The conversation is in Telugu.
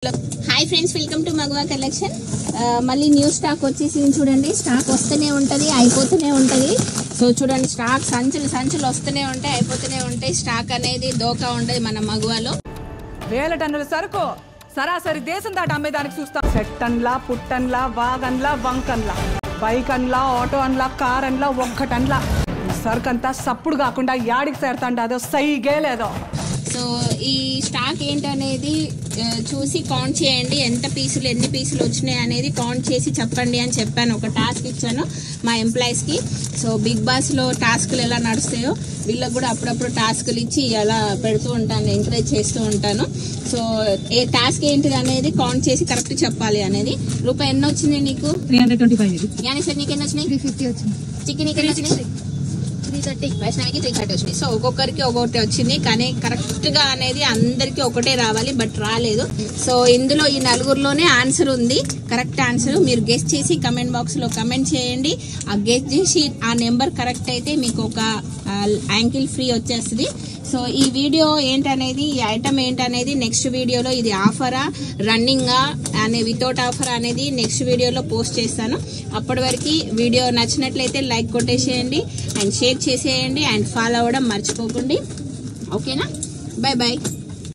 high friends welcome to Magwa collection मल्ली न्यू स्टाक వచ్చేసి చూడండి స్టాక్ వస్తనే ఉంటది అయిపోతూనే ఉంటది సో చూడండి స్టాక్ సంచులు వస్తనే ఉంటాయి అయిపోతూనే ఉంటాయి స్టాక్ అనేది దోకా ఉంటది మన మగవాలో వేల టన్నుల సరుకు సరాసరి దేశం దాటి అమ్మేదానికి చూస్తాం సెట్టన్లా పుట్టన్లా వాగన్లా వంకన్లా బైక్ అన్లా ఆటో అన్లా కార్ అన్లా ఒక్కటన్లా సరుకంతా సప్పుడు కాకుండా యాడికి చేరుతాండి అదో సైగే లేదో సో ఈ స్టాక్ ఏంటనేది చూసి కౌంట్ చేయండి ఎంత పీసులు ఎన్ని పీసులు వచ్చినాయి అనేది కౌంట్ చేసి చెప్పండి అని చెప్పాను ఒక టాస్క్ ఇచ్చాను మా ఎంప్లాయీస్ కి సో బిగ్ బాస్ లో టాస్క్లు ఎలా నడుస్తాయో వీళ్ళకి కూడా అప్పుడప్పుడు టాస్క్లు ఇచ్చి అలా పెడుతూ ఉంటాను ఎంకరేజ్ చేస్తూ ఉంటాను సో ఏ టాస్క్ ఏంటిది అనేది కౌంట్ చేసి కరెక్ట్ చెప్పాలి అనేది రూపాయి ఎన్ని వచ్చింది నీకు 325 యాని సార్ నీకు ఎన్ని వచ్చినాయి 350 వచ్చింది చికెన్ నీకు ఎన్ని వచ్చినాయి 330 వైష్ణవికి 330 వచ్చింది సో ఒక్కొక్కరికి ఒక్కొక్కటి వచ్చింది కానీ కరెక్ట్ గా అనేది అందరికి ఒకటే రావాలి బట్ రాలేదు సో ఇందులో ఈ నలుగురిలోనే ఆన్సర్ ఉంది కరెక్ట్ ఆన్సర్ మీరు గెస్ చేసి కమెంట్ బాక్స్ లో కమెంట్ చేయండి ఆ గెస్ చేసి ఆ నెంబర్ కరెక్ట్ అయితే మీకు ఒక యాంకిల్ ఫ్రీ వచ్చేస్తుంది సో ఈ వీడియో ఏంటనేది ఈ ఐటమ్ ఏంటనేది నెక్స్ట్ వీడియోలో ఇది ఆఫరా రన్నింగా అనే వితౌట్ ఆఫర్ అనేది నెక్స్ట్ వీడియోలో పోస్ట్ చేస్తాను అప్పటి వరకు వీడియో నచ్చినట్లయితే లైక్ కొట్టేసేయండి అండ్ షేర్ చేసేయండి అండ్ ఫాలో అవ్వడం మర్చిపోకండి ఓకేనా బై బై